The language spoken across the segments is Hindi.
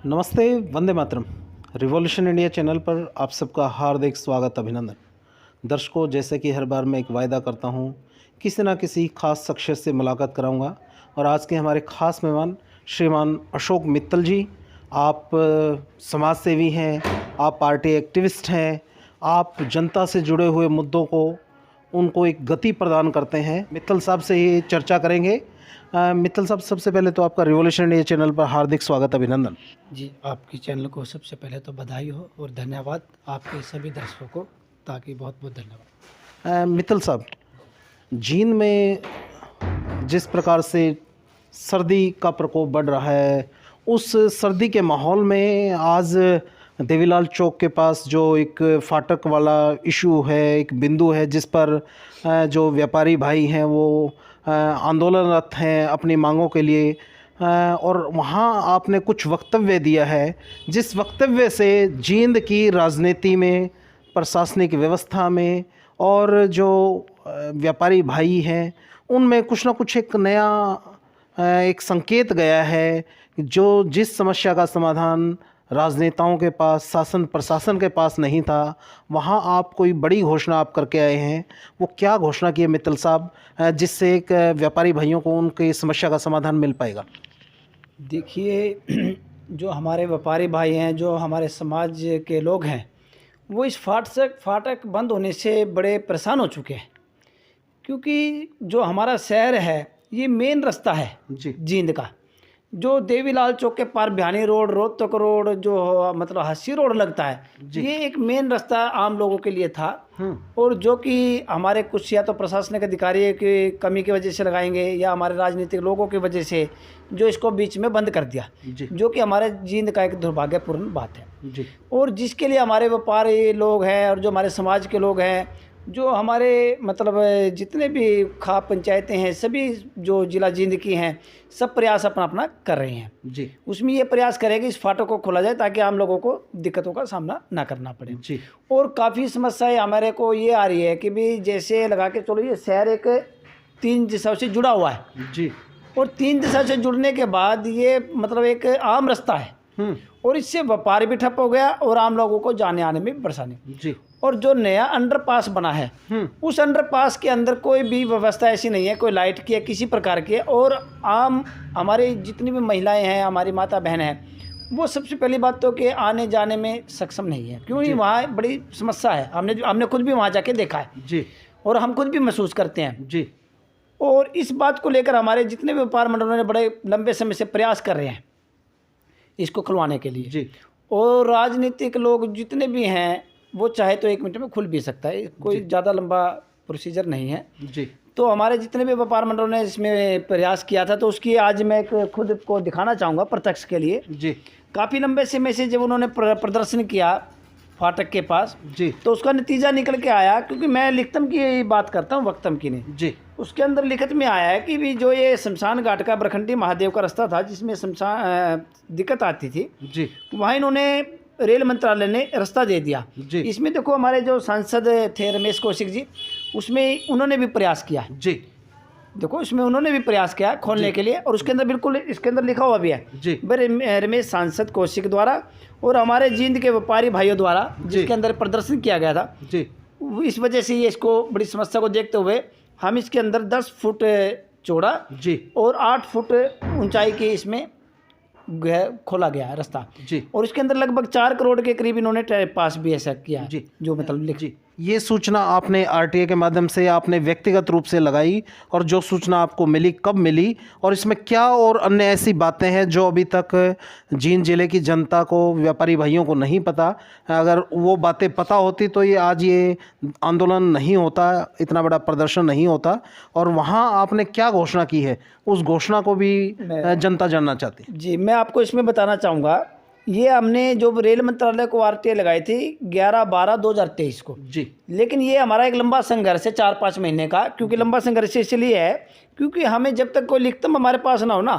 नमस्ते, Vande Mataram. Revolution India channel पर आप सबका हार्दिक स्वागत, अभिनंदन। दर्शकों, जैसे कि हर बार मैं एक वायदा करता हूँ, किसी ना किसी खास शख्सियत से मुलाकात कराऊंगा और आज के हमारे ख़ास मेहमान श्रीमान अशोक मित्तल जी। आप समाज सेवी हैं, आप पार्टी एक्टिविस्ट हैं, आप जनता से जुड़े हुए मुद्दों को उनको एक गति प्रदान करते हैं। मित्तल साहब से ही चर्चा करेंगे। मित्तल साहब, सबसे पहले तो आपका रिवॉल्यूशन इंडिया चैनल पर हार्दिक स्वागत, अभिनंदन। जी, आपकी चैनल को सबसे पहले तो बधाई हो और धन्यवाद आपके सभी दर्शकों को, ताकि बहुत बहुत धन्यवाद। मित्तल साहब, जींद में जिस प्रकार से सर्दी का प्रकोप बढ़ रहा है, उस सर्दी के माहौल में आज देवीलाल चौक के पास जो एक फाटक वाला इशू है, एक बिंदु है जिस पर जो व्यापारी भाई हैं वो आंदोलनरत हैं अपनी मांगों के लिए, और वहाँ आपने कुछ वक्तव्य दिया है जिस वक्तव्य से जींद की राजनीति में, प्रशासनिक व्यवस्था में और जो व्यापारी भाई हैं उनमें कुछ ना कुछ एक नया एक संकेत गया है। जो जिस समस्या का समाधान राजनेताओं के पास, शासन प्रशासन के पास नहीं था, वहाँ आप कोई बड़ी घोषणा आप करके आए हैं। वो क्या घोषणा की है मित्तल साहब, जिससे एक व्यापारी भाइयों को उनकी समस्या का समाधान मिल पाएगा? देखिए, जो हमारे व्यापारी भाई हैं, जो हमारे समाज के लोग हैं, वो इस फाटक बंद होने से बड़े परेशान हो चुके हैं। क्योंकि जो हमारा शहर है, ये मेन रास्ता है जी। जींद का, जो देवीलाल चौक के पार बिहानी रोड, रोहतक रोड, जो मतलब हस्सी रोड लगता है, ये एक मेन रास्ता आम लोगों के लिए था। और जो कि हमारे कुछ या तो प्रशासनिक अधिकारी की कमी की वजह से लगाएंगे या हमारे राजनीतिक लोगों की वजह से जो इसको बीच में बंद कर दिया, जो कि हमारे जींद का एक दुर्भाग्यपूर्ण बात है जी। और जिसके लिए हमारे व्यापारी लोग हैं और जो हमारे समाज के लोग हैं, जो हमारे मतलब जितने भी खाप पंचायतें हैं, सभी जो जिला जींद की हैं, सब प्रयास अपना अपना कर रहे हैं जी। उसमें ये प्रयास करें कि इस फाटक को खोला जाए ताकि आम लोगों को दिक्कतों का सामना ना करना पड़े जी। और काफ़ी समस्याएं हमारे को ये आ रही है कि भी जैसे लगा के चलो, ये शहर एक 3 दिशाओं से जुड़ा हुआ है जी। और 3 दिशा से जुड़ने के बाद ये मतलब एक आम रास्ता है और इससे व्यापार भी ठप हो गया और आम लोगों को जाने आने में परेशानी जी। और जो नया अंडरपास बना है, उस अंडरपास के अंदर कोई भी व्यवस्था ऐसी नहीं है, कोई लाइट की या किसी प्रकार की है। और आम हमारे जितनी भी महिलाएं हैं, हमारी माता बहन हैं, वो सबसे पहली बात तो कि आने जाने में सक्षम नहीं है, क्योंकि वहाँ बड़ी समस्या है। हमने खुद भी वहाँ जाके देखा है जी, और हम खुद भी महसूस करते हैं जी। और इस बात को लेकर हमारे जितने भी व्यापार मंडलों ने बड़े लंबे समय से प्रयास कर रहे हैं इसको खुलवाने के लिए जी। और राजनीतिक लोग जितने भी हैं, वो चाहे तो 1 मिनट में खुल भी सकता है, कोई ज़्यादा लंबा प्रोसीजर नहीं है जी। तो हमारे जितने भी व्यापार मंडलों ने इसमें प्रयास किया था, तो उसकी आज मैं खुद को दिखाना चाहूँगा प्रत्यक्ष के लिए जी। काफ़ी लंबे समय से जब उन्होंने प्रदर्शन किया फाटक के पास जी, तो उसका नतीजा निकल के आया। क्योंकि मैं लिखतम की बात करता हूँ, वक्तम की नहीं जी। उसके अंदर लिखित में आया है कि भी जो ये शमशान घाट का बरखंडी महादेव का रास्ता था, जिसमें शमशान दिक्कत आती थी जी, वहाँ इन्होंने रेल मंत्रालय ने रास्ता दे दिया जी। इसमें देखो, हमारे जो सांसद थे रमेश कौशिक जी, उसमें उन्होंने भी प्रयास किया जी। देखो, इसमें उन्होंने भी प्रयास किया खोलने के लिए, और उसके अंदर बिल्कुल इसके अंदर लिखा हुआ भी है जी, रमेश सांसद कौशिक द्वारा और हमारे जींद के व्यापारी भाइयों द्वारा, जिसके अंदर प्रदर्शन किया गया था जी। इस वजह से ये इसको बड़ी समस्या को देखते हुए हम इसके अंदर 10 फुट चौड़ा जी और 8 फुट ऊंचाई की इसमें खोला गया है रास्ता जी। और इसके अंदर लगभग 4 करोड़ के करीब इन्होंने पास भी ऐसा किया जी, जो मतलब लिख जी। ये सूचना आपने आरटीए के माध्यम से, आपने व्यक्तिगत रूप से लगाई, और जो सूचना आपको मिली कब मिली, और इसमें क्या और अन्य ऐसी बातें हैं जो अभी तक जींद जिले की जनता को, व्यापारी भाइयों को नहीं पता? अगर वो बातें पता होती तो ये आज ये आंदोलन नहीं होता, इतना बड़ा प्रदर्शन नहीं होता। और वहाँ आपने क्या घोषणा की है, उस घोषणा को भी जनता जानना चाहती है जी। मैं आपको इसमें बताना चाहूँगा, ये हमने जो रेल मंत्रालय को आरटीए लगाई थी 11/12/2023 को जी। लेकिन ये हमारा एक लंबा संघर्ष है 4-5 महीने का। क्योंकि लंबा संघर्ष इसलिए है क्योंकि हमें जब तक कोई लिखतम हमारे पास ना हो ना,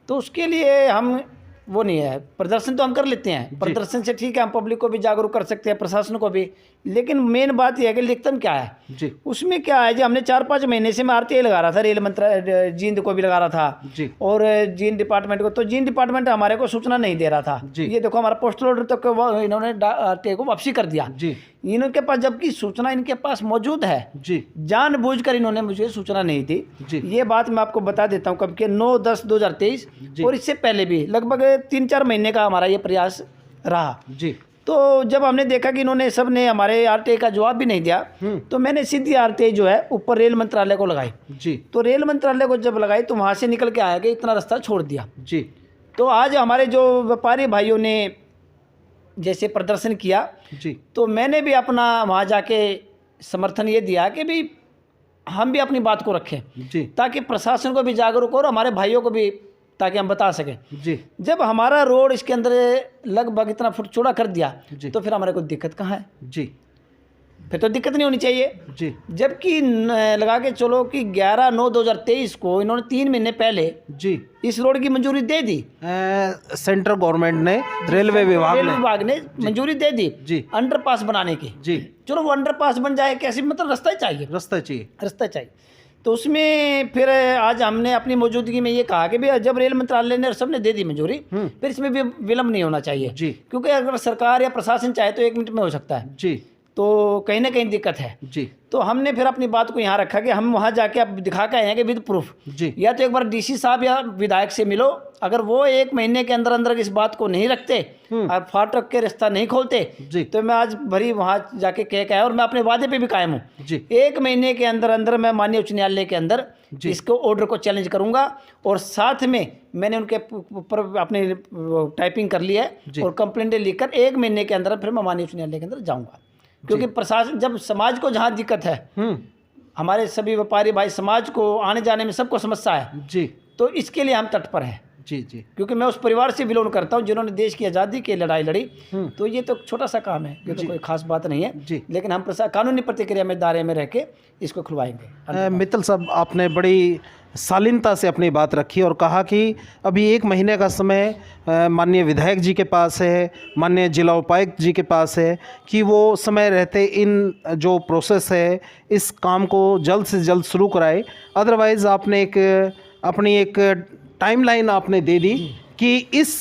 तो उसके लिए हम वो नहीं है। प्रदर्शन तो हम कर लेते हैं, प्रदर्शन से ठीक है, हम पब्लिक को भी जागरूक कर सकते हैं, प्रशासन को भी, लेकिन मेन बात यह है कि लिखतम क्या है जी, उसमें क्या है जी। हमने 4-5 महीने से मैं आरटीआई लगा रहा था, रेल मंत्रालय जींद को भी लगा रहा था जी, और जींद डिपार्टमेंट को, तो जींद डिपार्टमेंट हमारे को सूचना नहीं दे रहा था। जी। ये देखो हमारा पोस्टल ऑर्डर तक इन्होंने आरटीआई को वापसी कर दिया जी, इनके पास, जबकि सूचना इनके पास मौजूद है, जी, जानबूझकर इन्होंने मुझे सूचना नहीं दी। जी, ये बात मैं आपको बता देता हूँ कब के 9/10/2023 जी। और इससे पहले भी लगभग 3-4 महीने का हमारा ये प्रयास रहा। जी, तो जब हमने देखा कि इन्होंने सब ने हमारे आरटीआई का जवाब भी नहीं दिया, तो मैंने सीधी आरटीआई जो है ऊपर रेल मंत्रालय को लगाई। जी, तो रेल मंत्रालय को जब लगाई तो वहाँ से निकल के आया कि इतना रास्ता छोड़ दिया। जी, तो आज हमारे जो व्यापारी भाइयों ने जैसे प्रदर्शन किया, जी, तो मैंने भी अपना वहाँ जाके समर्थन ये दिया कि भी हम भी अपनी बात को रखें, जी, ताकि प्रशासन को भी जागरूक हो और हमारे भाइयों को भी, ताकि हम बता सकें। जी, जब हमारा रोड इसके अंदर लगभग इतना फुट चौड़ा कर दिया, जी, तो फिर हमारे को दिक्कत कहाँ है? जी, फिर तो दिक्कत नहीं होनी चाहिए। जी, जबकि लगा के चलो कि 11/9/2023 को इन्होंने 3 महीने पहले जी, इस रोड की मंजूरी दे दी। सेंट्रल गवर्नमेंट ने, रेलवे विभाग ने मंजूरी दे दी जी, अंडरपास बनाने की। जी, चलो वो अंडरपास बन जाए, कैसी मतलब रास्ता ही चाहिए, रास्ता चाहिए। रास्ता चाहिए। तो उसमें फिर आज हमने अपनी मौजूदगी में ये कहा कि भाई जब रेल मंत्रालय ने और सबने दे दी मंजूरी, फिर इसमें भी विलम्ब नहीं होना चाहिए, जी, क्योंकि अगर सरकार या प्रशासन चाहे तो 1 मिनट में हो सकता है, जी, तो कहीं ना कहीं दिक्कत है। जी, तो हमने फिर अपनी बात को यहाँ रखा कि हम वहाँ जाके अब दिखा के आए हैं कि विद प्रूफ, जी, या तो एक बार डीसी साहब या विधायक से मिलो, अगर वो 1 महीने के अंदर अंदर इस बात को नहीं रखते और फाटक के रास्ता नहीं खोलते, जी, तो मैं आज भरी वहाँ जाके कह के आया और मैं अपने वादे पे भी कायम हूँ। जी, 1 महीने के अंदर अंदर मैं माननीय उच्च न्यायालय के अंदर इसको ऑर्डर को चैलेंज करूंगा, और साथ में मैंने उनके ऊपर अपनी टाइपिंग कर ली है और कंप्लेंटें लिखकर 1 महीने के अंदर फिर मैं माननीय उच्च न्यायालय के अंदर जाऊँगा। क्योंकि प्रशासन, जब समाज को जहाँ दिक्कत है, हमारे सभी व्यापारी भाई समाज को आने जाने में सबको समस्या है, जी, तो इसके लिए हम तत्पर हैं। जी, जी, क्योंकि मैं उस परिवार से बिलोंग करता हूं जिन्होंने देश की आज़ादी की लड़ाई लड़ी, तो ये तो छोटा सा काम है, ये तो कोई खास बात नहीं है, जी। लेकिन हम कानूनी प्रतिक्रिया में दायरे में रह के इसको खुलवाएंगे। मित्तल साहब, आपने बड़ी शालीनता से अपनी बात रखी और कहा कि अभी 1 महीने का समय माननीय विधायक जी के पास है, माननीय जिला उपायुक्त जी के पास है, कि वो समय रहते इन जो प्रोसेस है इस काम को जल्द से जल्द शुरू कराए। अदरवाइज़ आपने अपनी एक टाइमलाइन आपने दे दी कि इस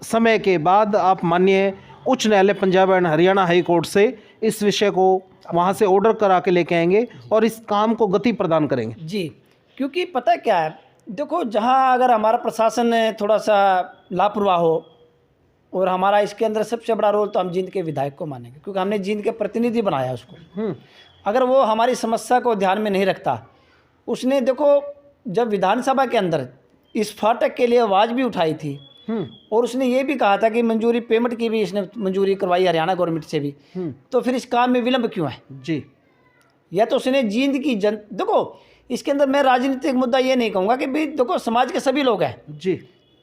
समय के बाद आप माननीय उच्च न्यायालय Punjab and Haryana high court से इस विषय को वहाँ से ऑर्डर करा के लेके आएंगे और इस काम को गति प्रदान करेंगे। जी, क्योंकि पता क्या है, देखो जहाँ अगर हमारा प्रशासन थोड़ा सा लापरवाह हो, और हमारा इसके अंदर सबसे बड़ा रोल तो हम जींद के विधायक को मानेंगे, क्योंकि हमने जींद के प्रतिनिधि बनाया उसको। अगर वो हमारी समस्या को ध्यान में नहीं रखता, उसने देखो जब विधानसभा के अंदर इस फाटक के लिए आवाज़ भी उठाई थी, और उसने ये भी कहा था कि मंजूरी पेमेंट की भी इसने मंजूरी करवाई हरियाणा गवर्नमेंट से भी, तो फिर इस काम में विलंब क्यों है? जी, या तो उसने जींद की देखो इसके अंदर मैं राजनीतिक मुद्दा ये नहीं कहूँगा कि भाई देखो समाज के सभी लोग हैं जी,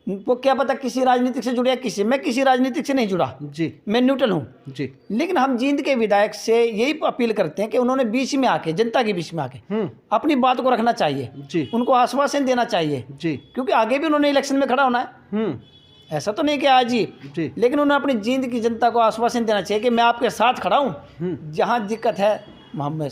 वो क्या पता किसी राजनीतिक से जुड़े या मैं किसी राजनीतिक से नहीं जुड़ा, जी, मैं न्यूट्रल हूँ। जी, लेकिन हम जींद के विधायक से यही अपील करते हैं कि उन्होंने बीच में आके, जनता के बीच में आके अपनी बात को रखना चाहिए, जी, उनको आश्वासन देना चाहिए, जी, क्योंकि आगे भी उन्होंने इलेक्शन में खड़ा होना है, ऐसा तो नहीं कि आज ही, जी, लेकिन उन्हें अपनी जींद की जनता को आश्वासन देना चाहिए कि मैं आपके साथ खड़ा हूँ, जहाँ दिक्कत है वहाँ में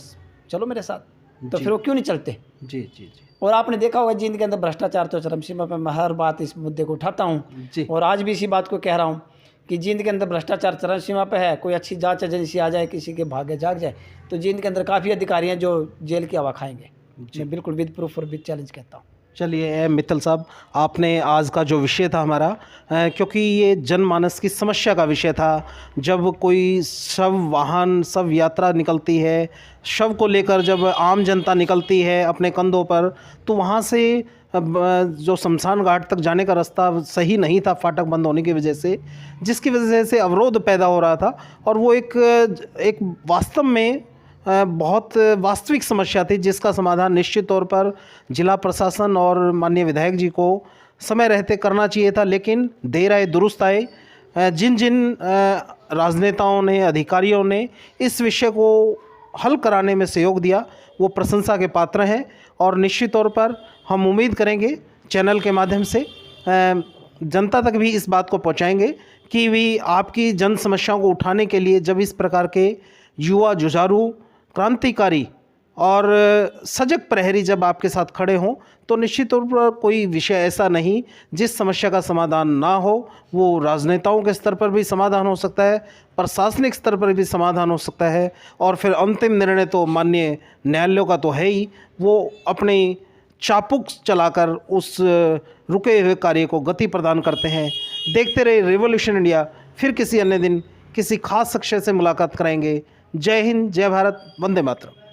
चलो मेरे साथ, तो फिर वो क्यों नहीं चलते? जी, जी, जी, और आपने देखा होगा जींद के अंदर भ्रष्टाचार तो चरम सीमा पर, मैं हर बात इस मुद्दे को उठाता हूँ जी, और आज भी इसी बात को कह रहा हूँ कि जींद के अंदर भ्रष्टाचार चरम सीमा पर है। कोई अच्छी जांच एजेंसी आ जाए, किसी के भाग्य जाग जाए, तो जींद के अंदर काफ़ी अधिकारी हैं जो जेल की हवा खाएंगे। मैं बिल्कुल विद प्रूफ और विद चैलेंज कहता हूँ। चलिए मित्तल साहब, आपने आज का जो विषय था हमारा, क्योंकि ये जनमानस की समस्या का विषय था, जब कोई शव वाहन शव यात्रा निकलती है, शव को लेकर जब आम जनता निकलती है अपने कंधों पर, तो वहाँ से जो शमशान घाट तक जाने का रास्ता सही नहीं था फाटक बंद होने की वजह से, जिसकी वजह से अवरोध पैदा हो रहा था, और वो एक वास्तव में बहुत वास्तविक समस्या थी, जिसका समाधान निश्चित तौर पर जिला प्रशासन और माननीय विधायक जी को समय रहते करना चाहिए था। लेकिन देर आए दुरुस्त आए। जिन जिन राजनेताओं ने, अधिकारियों ने इस विषय को हल कराने में सहयोग दिया, वो प्रशंसा के पात्र हैं, और निश्चित तौर पर हम उम्मीद करेंगे चैनल के माध्यम से जनता तक भी इस बात को पहुंचाएंगे कि भी आपकी जन समस्याओं को उठाने के लिए जब इस प्रकार के युवा जुझारू क्रांतिकारी और सजग प्रहरी जब आपके साथ खड़े हों तो निश्चित तौर पर कोई विषय ऐसा नहीं जिस समस्या का समाधान ना हो। वो राजनेताओं के स्तर पर भी समाधान हो सकता है, प्रशासनिक स्तर पर भी समाधान हो सकता है, और फिर अंतिम निर्णय तो माननीय न्यायालयों का तो है ही। वो अपनी चापुक चलाकर उस रुके हुए कार्य को गति प्रदान करते हैं। देखते रहे रिवॉल्यूशन इंडिया। फिर किसी अन्य दिन किसी खास शख्स से मुलाकात करेंगे। जय हिंद, जय भारत, वंदे मातरम।